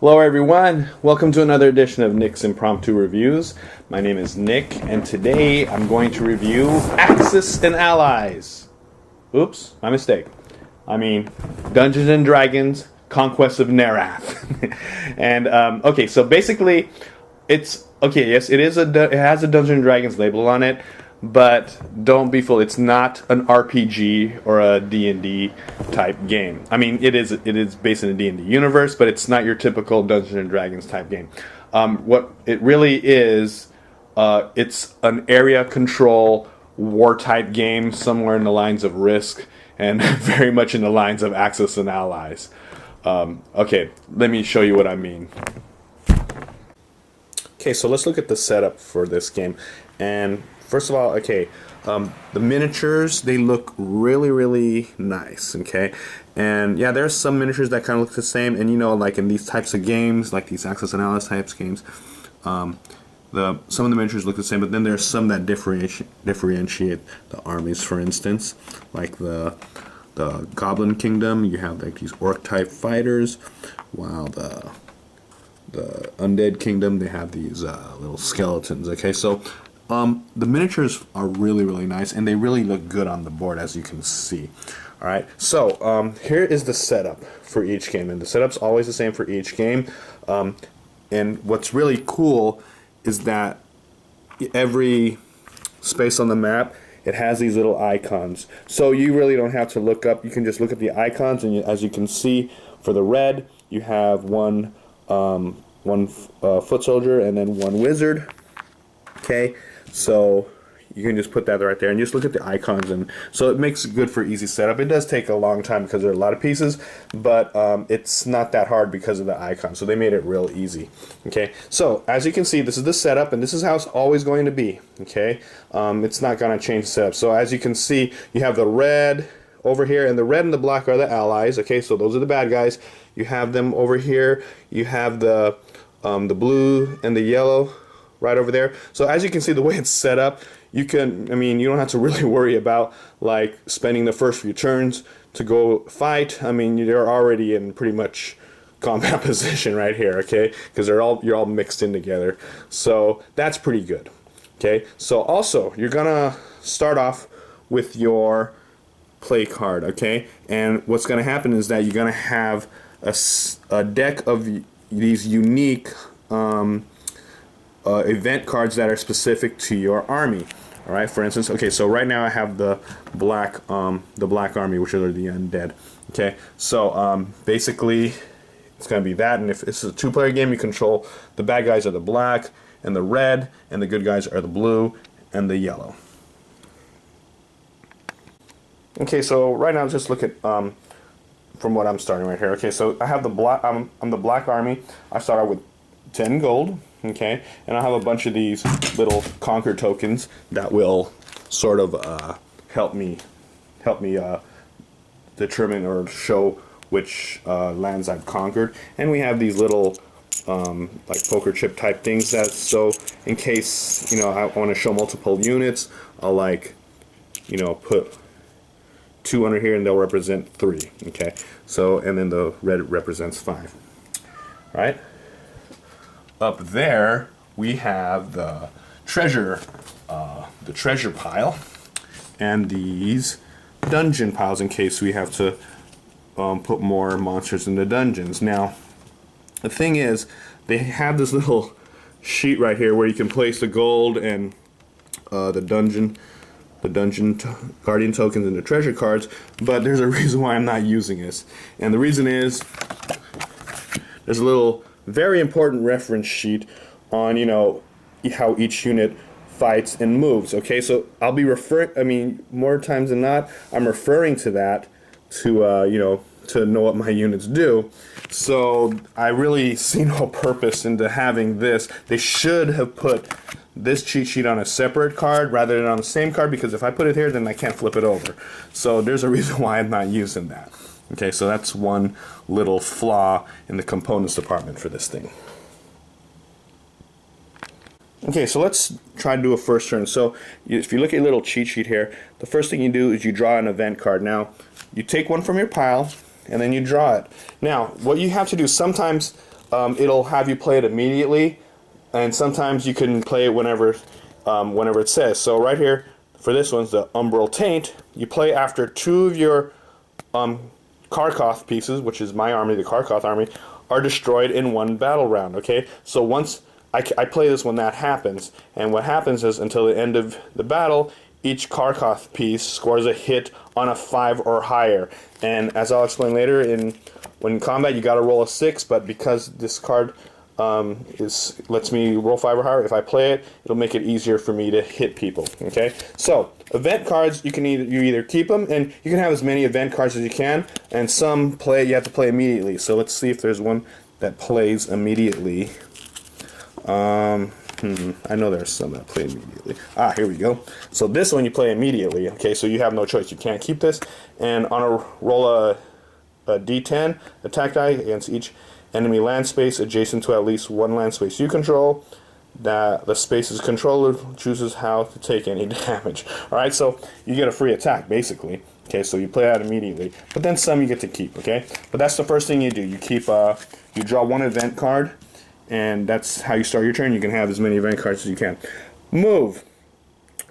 Hello everyone, welcome to another edition of Nick's Impromptu Reviews. My name is Nick, and today I'm going to review Axis and Allies. Oops, my mistake. I mean, Dungeons and Dragons, Conquest of Nerath. And, okay, so basically, it's, okay, yes, it has a Dungeons and Dragons label on it, but don't be fooled. It's not an RPG or a D&D type game. I mean, it is based in a D&D universe, but it's not your typical Dungeons and Dragons type game. What it really is, it's an area control war type game, somewhere in the lines of Risk, and very much in the lines of Axis and Allies. Okay, let me show you what I mean. Okay, so let's look at the setup for this game. And first of all, okay, the miniatures, they look really, really nice, okay? And yeah, there's some miniatures that kind of look the same, and you know, like in these types of games, like these Axis and Allies types games, some of the miniatures look the same, but then there's some that differentiate the armies. For instance, like the Goblin Kingdom, you have like these orc type fighters, while the Undead Kingdom, they have these little skeletons. Okay, so the miniatures are really, really nice, and they really look good on the board, as you can see. All right, so here is the setup for each game, and the setup's always the same for each game. And what's really cool is that every space on the map, it has these little icons. So you really don't have to look up. You can just look at the icons, and as you can see, for the red, you have one foot soldier and then one wizard. Okay, so you can just put that right there and just look at the icons, and so it makes it good for easy setup. It does take a long time because there are a lot of pieces, but it's not that hard because of the icons, so they made it real easy. Okay, so as you can see, this is the setup, and this is how it's always going to be. Okay, it's not going to change the setup. So as you can see, you have the red over here, and the red and the black are the allies. Okay, so those are the bad guys. You have them over here. You have the blue and the yellow right over there. So as you can see, the way it's set up, you can, I mean, you don't have to really worry about like spending the first few turns to go fight. I mean, you're already in pretty much combat position right here, okay? Because you're all mixed in together. So that's pretty good. Okay? So also, you're gonna start off with your play card, okay? And what's gonna happen is that you're gonna have a deck of these unique event cards that are specific to your army. All right. For instance, okay. So right now I have the black army, which are the undead. Okay. So basically, it's gonna be that. And if it's a two-player game, you control the bad guys are the black and the red, and the good guys are the blue and the yellow. Okay. So right now, just look at from what I'm starting right here. Okay, so I have the black. I'm the black army. I start out with 10 gold. Okay, and I have a bunch of these little conquer tokens that will sort of help me determine or show which lands I've conquered. And we have these little like poker chip type things that, so in case I want to show multiple units, I'll like put 2 under here, and they'll represent 3. Okay, so and then the red represents 5. All right. Up there we have the treasure pile, and these dungeon piles in case we have to put more monsters in the dungeons. Now, the thing is, they have this little sheet right here where you can place the gold and the dungeon guardian tokens and the treasure cards, but there's a reason why I'm not using this, and the reason is there's a little very important reference sheet on how each unit fights and moves. Okay, so I'll be more times than not, I'm referring to that to to know what my units do. So I really see no purpose into having this. They should have put this cheat sheet on a separate card rather than on the same card, because if I put it here, then I can't flip it over. So there's a reason why I'm not using that. Okay, so that's one little flaw in the components department for this thing. Okay, so let's try to do a first turn. So if you look at your little cheat sheet here, the first thing you do is you draw an event card. Now, you take one from your pile, and then you draw it. Now, what you have to do sometimes, it'll have you play it immediately, and sometimes you can play it whenever it says. So right here, for this one's the Umbral Taint, you play after 2 of your Karkoth pieces, which is my army, the Karkoth army, are destroyed in 1 battle round, okay? So once I play this when that happens, and what happens is until the end of the battle, each Karkoth piece scores a hit on a 5 or higher. And as I'll explain later, when in combat you gotta roll a 6, but because this card lets me roll 5 or higher, if I play it, it'll make it easier for me to hit people, okay? So, event cards, you either keep them, and you can have as many event cards as you can, and some you have to play immediately. So let's see if there's one that plays immediately. I know there's some that play immediately. Ah, here we go. So this one you play immediately, okay? So you have no choice. You can't keep this, and on a roll a D10 attack die against each enemy land space adjacent to at least 1 land space you control. That the space's controller chooses how to take any damage. Alright, so you get a free attack, basically. Okay, so you play that immediately. But then some you get to keep, okay? But that's the first thing you do. You keep, you draw 1 event card, and that's how you start your turn. You can have as many event cards as you can. Move.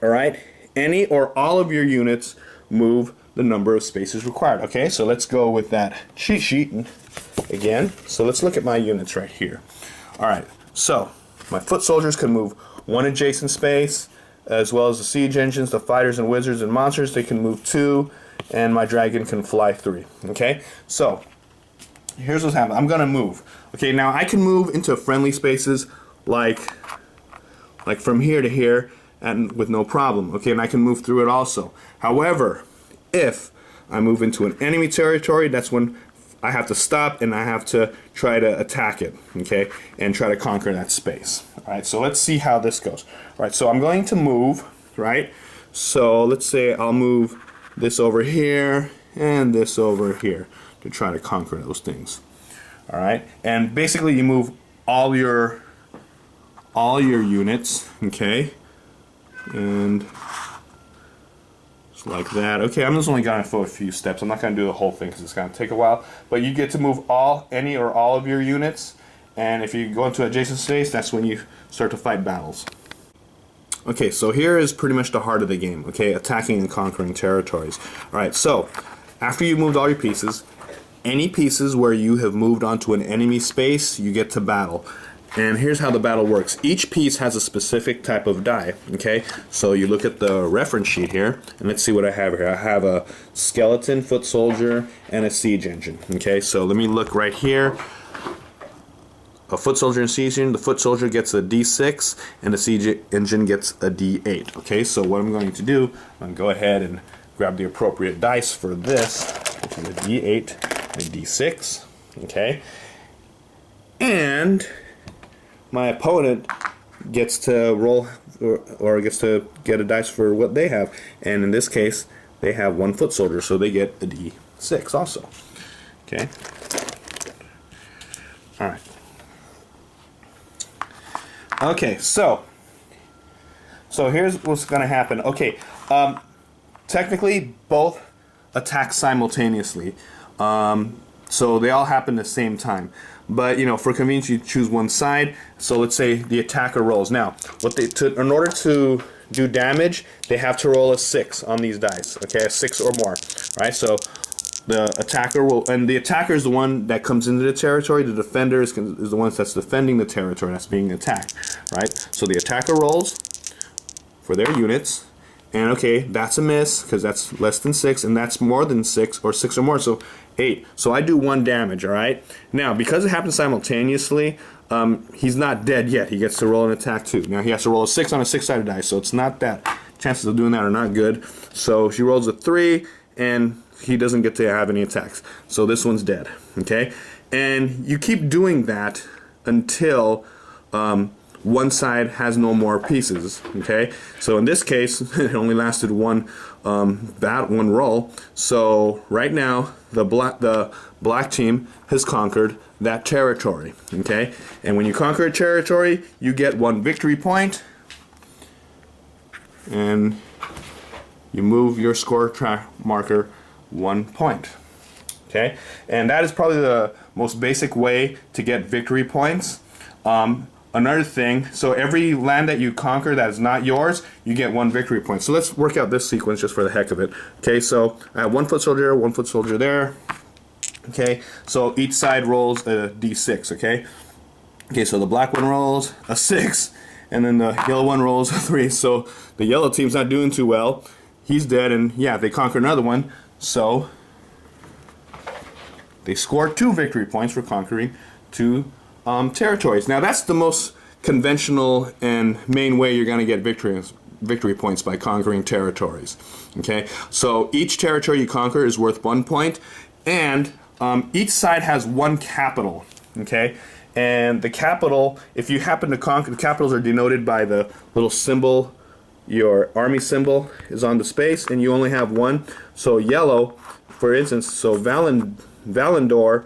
Alright? Any or all of your units move the number of spaces required. Okay, so let's go with that cheat sheet again. So let's look at my units right here. Alright, so my foot soldiers can move 1 adjacent space, as well as the siege engines, the fighters and wizards and monsters, they can move 2, and my dragon can fly 3. Okay, so here's what's happening. I'm gonna move. Okay, now I can move into friendly spaces like from here to here, and with no problem. Okay, and I can move through it also. However, if I move into an enemy territory, that's when I have to stop and I have to try to attack it, okay, and try to conquer that space. Alright, so let's see how this goes. Alright, so I'm going to move, right? So let's say I'll move this over here and this over here to try to conquer those things. Alright, and basically you move all your units, okay, and like that. Okay, I'm just only going to go a few steps. I'm not going to do the whole thing because it's going to take a while. But you get to move any or all of your units, and if you go into adjacent space, that's when you start to fight battles. Okay, so here is pretty much the heart of the game. Okay, attacking and conquering territories. All right, so after you've moved all your pieces, any pieces where you have moved onto an enemy space, you get to battle. And here's how the battle works. Each piece has a specific type of die, okay? So you look at the reference sheet here, and let's see what I have here. I have a skeleton, foot soldier, and a siege engine, okay? So let me look right here. A foot soldier and siege engine, the foot soldier gets a D6, and the siege engine gets a D8, okay? So what I'm going to do, I'm going to go ahead and grab the appropriate dice for this, which is a D8 and a D6, okay? And my opponent gets to roll or gets to get a dice for what they have, and in this case they have 1 foot soldier, so they get a D6 also. Okay. All right. Okay, so here's what's going to happen. Okay, technically both attack simultaneously, so they all happen at the same time. But you know, for convenience, you choose one side. So let's say the attacker rolls. Now, in order to do damage, they have to roll a 6 on these dice. Okay, a 6 or more. Right. So the attacker and the attacker is the one that comes into the territory. The defender is the one that's defending the territory that's being attacked. Right. So the attacker rolls for their units. And okay, that's a miss because that's less than 6, and that's more than 6 or 6 or more, so 8. So I do 1 damage, all right? Now, because it happens simultaneously, he's not dead yet. He gets to roll an attack too. Now, he has to roll a 6 on a 6-sided die, so it's not that. Chances of doing that are not good. So she rolls a 3, and he doesn't get to have any attacks. So this one's dead, okay? And you keep doing that until one side has no more pieces, okay? So in this case, it only lasted one roll. So right now, the black team has conquered that territory, okay? And when you conquer a territory, you get 1 victory point, and you move your score track marker 1 point. Okay, and that is probably the most basic way to get victory points. Another thing, so every land that you conquer that is not yours, you get 1 victory point. So let's work out this sequence just for the heck of it. Okay, so I have 1 foot soldier there. Okay, so each side rolls a d6, okay? Okay, so the black one rolls a 6, and then the yellow one rolls a 3. So the yellow team's not doing too well. He's dead, and yeah, they conquer another one. So they score 2 victory points for conquering 2 territories. Now that's the most conventional and main way you're going to get victory points, by conquering territories. Okay, so each territory you conquer is worth 1 point, and each side has 1 capital. Okay, and the capital, if you happen to conquer, the capitals are denoted by the little symbol. Your army symbol is on the space, and you only have 1. So yellow, for instance, so Valandor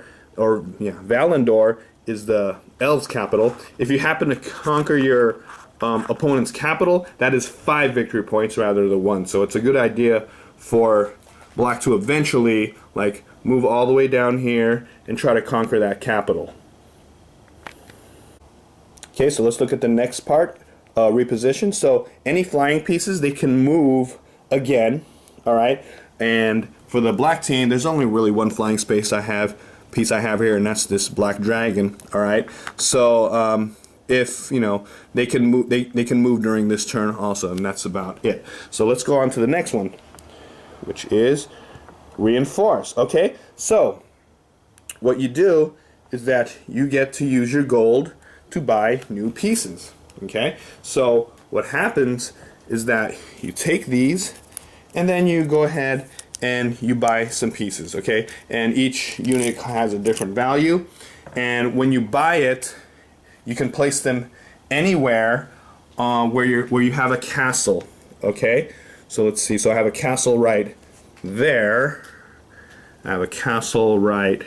is the elves' capital. If you happen to conquer your opponent's capital, that is 5 victory points rather than 1. So it's a good idea for black to eventually like move all the way down here and try to conquer that capital. Okay, so let's look at the next part, reposition. So any flying pieces, they can move again, all right? And for the black team, there's only really 1 flying piece I have here, and that's this black dragon, all right? So if, you know, they can move, they can move during this turn also, and that's about it. So let's go on to the next one, which is reinforce. Okay, so what you do is that you get to use your gold to buy new pieces. Okay, so what happens is that you take these and then you go ahead and you buy some pieces. Okay, and each unit has a different value, and when you buy it, you can place them anywhere where you have a castle. Okay, so let's see. So I have a castle right there. I have a castle right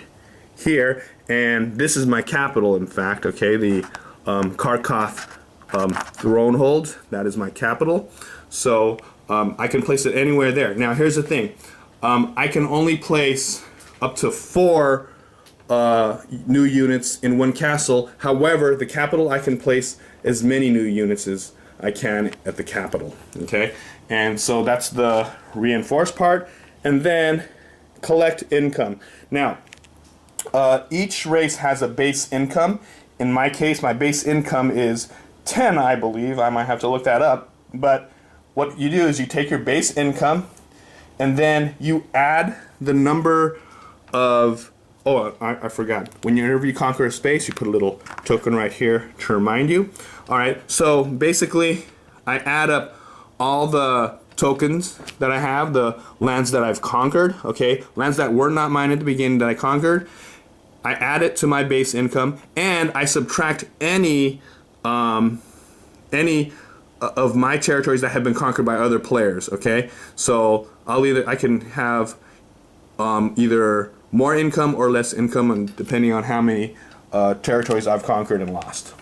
here, and this is my capital, in fact. Okay, the Kharkov Thronehold, that is my capital. So I can place it anywhere there. Now here's the thing, I can only place up to 4 new units in 1 castle. However, the capital, I can place as many new units as I can at the capital. Okay, and so that's the reinforce part. And then collect income. Now each race has a base income. In my case, my base income is 10, I believe. I might have to look that up. But what you do is you take your base income and then you add the number of, I forgot. Whenever you conquer a space, you put a little token right here to remind you. All right, so basically I add up all the tokens that I have, the lands that I've conquered, okay, lands that were not mine at the beginning that I conquered. I add it to my base income, and I subtract any of my territories that have been conquered by other players. Okay, so I can have either more income or less income, and depending on how many territories I've conquered and lost.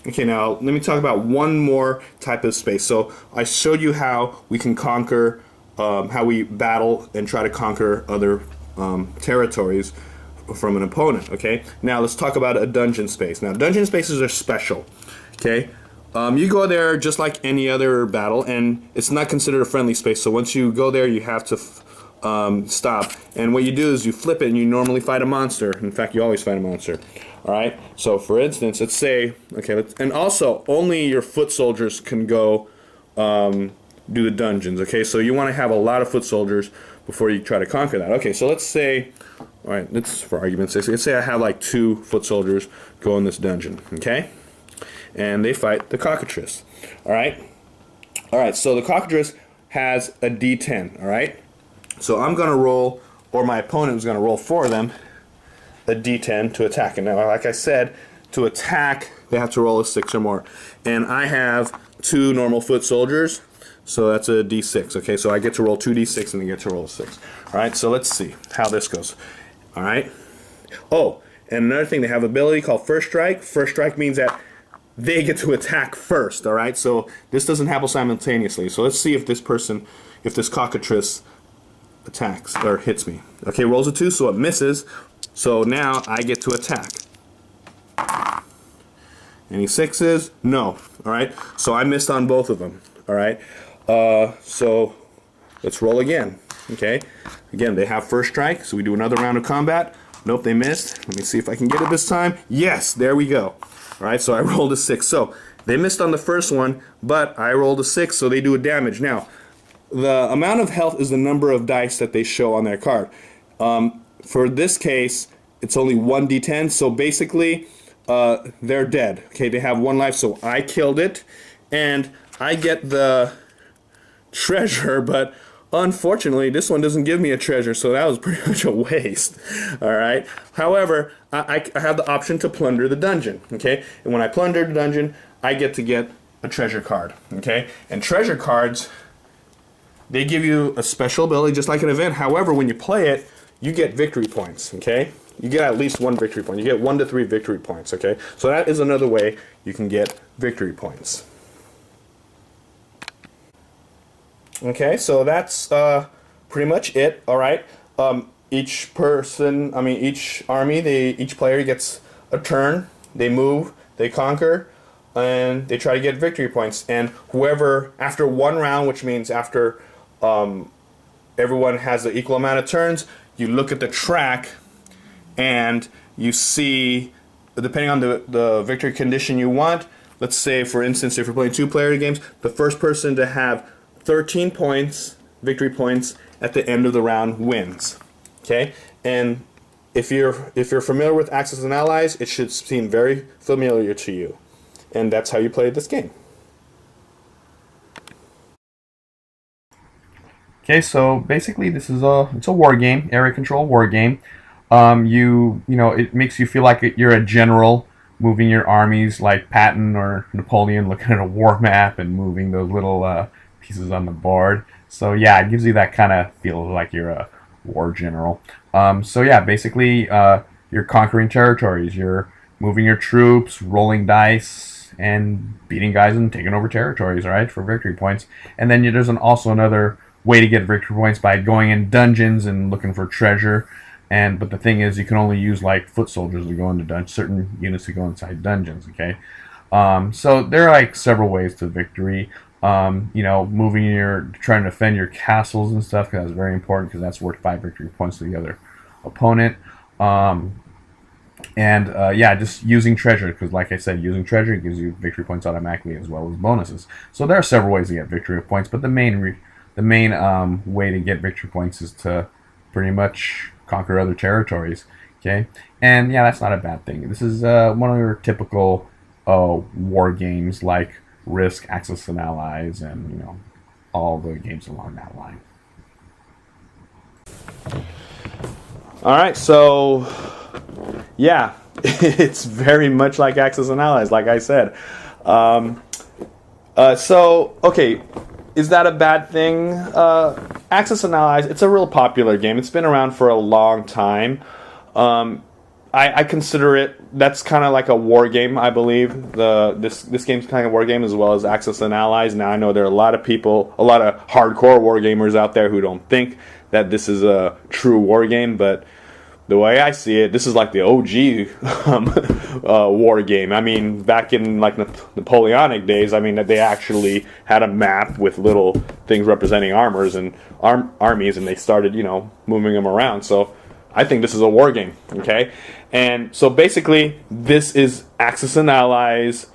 Okay, now let me talk about one more type of space. So I showed you how we can conquer, how we battle and try to conquer other territories from an opponent. Okay, now let's talk about a dungeon space. Now dungeon spaces are special. Okay, you go there just like any other battle, and it's not considered a friendly space. So once you go there, you have to stop. And what you do is you flip it, and you normally fight a monster. In fact, you always fight a monster. All right. So for instance, let's say, okay, and also only your foot soldiers can go do the dungeons. Okay, so you want to have a lot of foot soldiers before you try to conquer that. Okay, so let's say, all right, let's, for argument's sake, let's say I have like 2 foot soldiers go in this dungeon. Okay, and they fight the cockatrice. All right, so the cockatrice has a D10. All right, so I'm gonna roll, or my opponent is gonna roll for them a D10 to attack. And now, like I said, to attack they have to roll a 6 or more, and I have 2 normal foot soldiers, so that's a D6. Okay, so I get to roll 2 D6 and they get to roll a 6. All right, so let's see how this goes. All right. Oh, and another thing, they have an ability called First Strike. First Strike means that they get to attack first. All right, so this doesn't happen simultaneously. So let's see if this person, if this cockatrice attacks, or hits me. Okay, rolls a 2, so it misses. So now I get to attack. Any 6s? No. Alright, so I missed on both of them. Alright, so let's roll again. Okay, again, they have first strike, so we do another round of combat. Nope, they missed. Let me see if I can get it this time. Yes, there we go. Alright, so I rolled a 6. So they missed on the first one, but I rolled a 6, so they do a damage. Now, the amount of health is the number of dice that they show on their card. For this case, it's only 1d10, so basically, they're dead. Okay, they have 1 life, so I killed it, and I get the treasure, but unfortunately, this one doesn't give me a treasure, so that was pretty much a waste. Alright, however, I have the option to plunder the dungeon, okay, and when I plunder the dungeon, I get to get a treasure card, okay, and treasure cards, they give you a special ability just like an event. However, when you play it, you get victory points, okay? You get at least 1 victory point. You get 1 to 3 victory points, okay? So that is another way you can get victory points. Okay, so that's pretty much it, all right? Each army, each player gets a turn. They move, they conquer, and they try to get victory points. And whoever, after 1 round, which means after everyone has the equal amount of turns, you look at the track and you see, depending on the victory condition you want, let's say, for instance, if you're playing 2-player games, the first person to have 13 points, victory points, at the end of the round wins. Okay? And if you're familiar with Axis and Allies, it should seem very familiar to you. And that's how you play this game. Okay, so basically this is it's a war game, area control war game. It makes you feel like you're a general moving your armies like Patton or Napoleon, looking at a war map and moving those little pieces on the board. So yeah, it gives you that kind of feel like you're a war general. So yeah, basically you're conquering territories, you're moving your troops, rolling dice, and beating guys and taking over territories, all right, for victory points. And then there's also another way to get victory points by going in dungeons and looking for treasure. But the thing is, you can only use like foot soldiers to go into certain units to go inside dungeons. Okay, so there are like several ways to victory. Trying to defend your castles and stuff, because that's very important, because that's worth 5 victory points to the other opponent. Just using treasure, because like I said, using treasure gives you victory points automatically as well as bonuses. So there are several ways to get victory points, but the main way to get victory points is to pretty much conquer other territories. Okay, and yeah, that's not a bad thing. This is one of your typical war games like Risk, Axis and Allies, and all the games along that line. All right, so yeah, it's very much like Axis and Allies, like I said. Okay, is that a bad thing? Axis and Allies, it's a real popular game. It's been around for a long time. I consider it, that's kind of like a war game, I believe. This game's kind of a war game as well as Axis and Allies. Now, I know there are a lot of people, a lot of hardcore war gamers out there who don't think that this is a true war game, but the way I see it, this is like the OG war game. I mean, back in like Napoleonic days, I mean, they actually had a map with little things representing armors and armies, and they started, moving them around. So I think this is a war game, okay? And so basically, this is Axis and Allies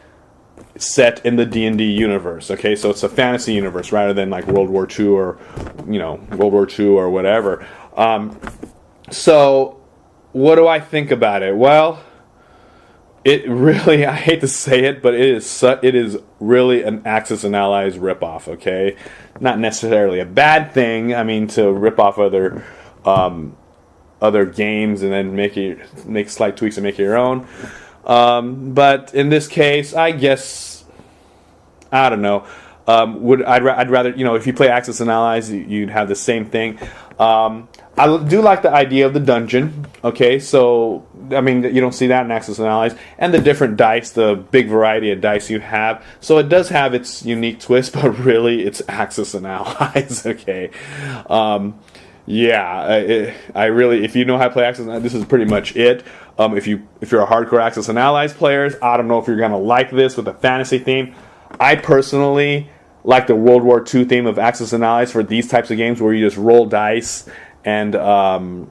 set in the D&D universe, okay? So it's a fantasy universe rather than like World War II or, World War II or whatever. So what do I think about it? Well, it really, I hate to say it, but it is really an Axis and Allies ripoff, okay? Not necessarily a bad thing. I mean, to rip off other games and then make slight tweaks and make it your own. But in this case, I guess, I don't know. I'd rather, if you play Axis and Allies, you'd have the same thing. I do like the idea of the dungeon, okay? So, I mean, you don't see that in Axis and Allies. And the different dice, the big variety of dice you have. So it does have its unique twist, but really it's Axis and Allies, okay? Yeah, I really, if you know how to play Axis and Allies, this is pretty much it. If you're a hardcore Axis and Allies players, I don't know if you're gonna like this with a fantasy theme. I personally like the World War II theme of Axis and Allies for these types of games where you just roll dice and roll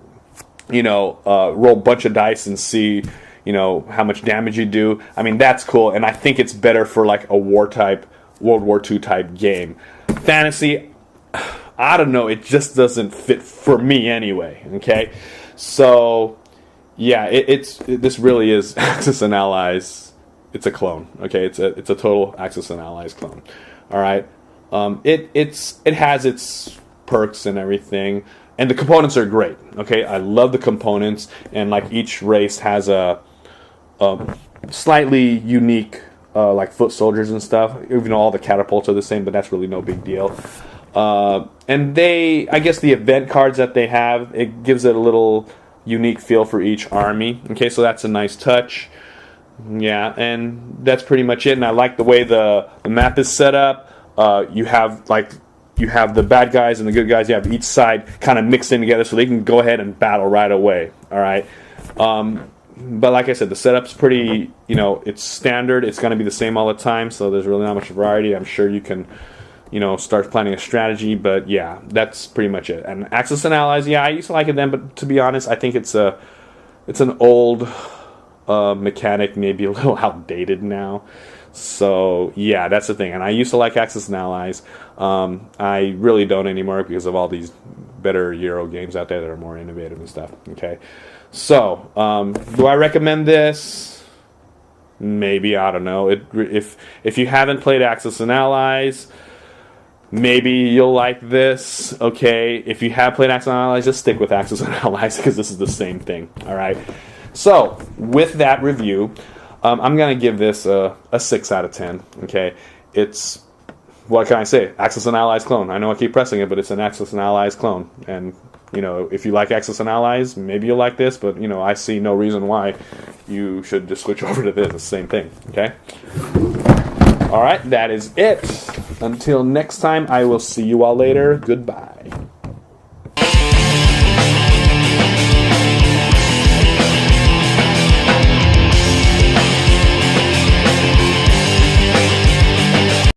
a bunch of dice and see how much damage you do. I mean, that's cool, and I think it's better for like a World War II type game. Fantasy, I don't know, it just doesn't fit for me anyway, okay? So, yeah, this really is Axis and Allies. It's a clone, okay? It's a total Axis and Allies clone, all right? It has its perks and everything, and the components are great, okay? I love the components, and like each race has a slightly unique like foot soldiers and stuff, even though all the catapults are the same, but that's really no big deal. And I guess the event cards that they have, it gives it a little unique feel for each army. Okay, so that's a nice touch. Yeah, and that's pretty much it. And I like the way the map is set up. You have the bad guys and the good guys. You have each side kind of mixed in together, so they can go ahead and battle right away. All right. But like I said, the setup's pretty, it's standard. It's going to be the same all the time, so there's really not much variety. I'm sure you can, start planning a strategy, but yeah, that's pretty much it. And Axis and Allies, yeah, I used to like it then, but to be honest, I think it's an old mechanic, maybe a little outdated now. So yeah, that's the thing. And I used to like Axis and Allies. I really don't anymore because of all these better Euro games out there that are more innovative and stuff. Okay. So, do I recommend this? Maybe, I don't know. If you haven't played Axis and Allies, maybe you'll like this. Okay, if you have played Axis and Allies, just stick with Axis and Allies because this is the same thing. All right. So, with that review, I'm gonna give this a 6 out of 10. Okay, it's, what can I say? Axis and Allies clone. I know I keep pressing it, but it's an Axis and Allies clone, and if you like Axis and Allies, maybe you'll like this, but, I see no reason why you should just switch over to this. It's the same thing, okay? All right, that is it. Until next time, I will see you all later. Goodbye.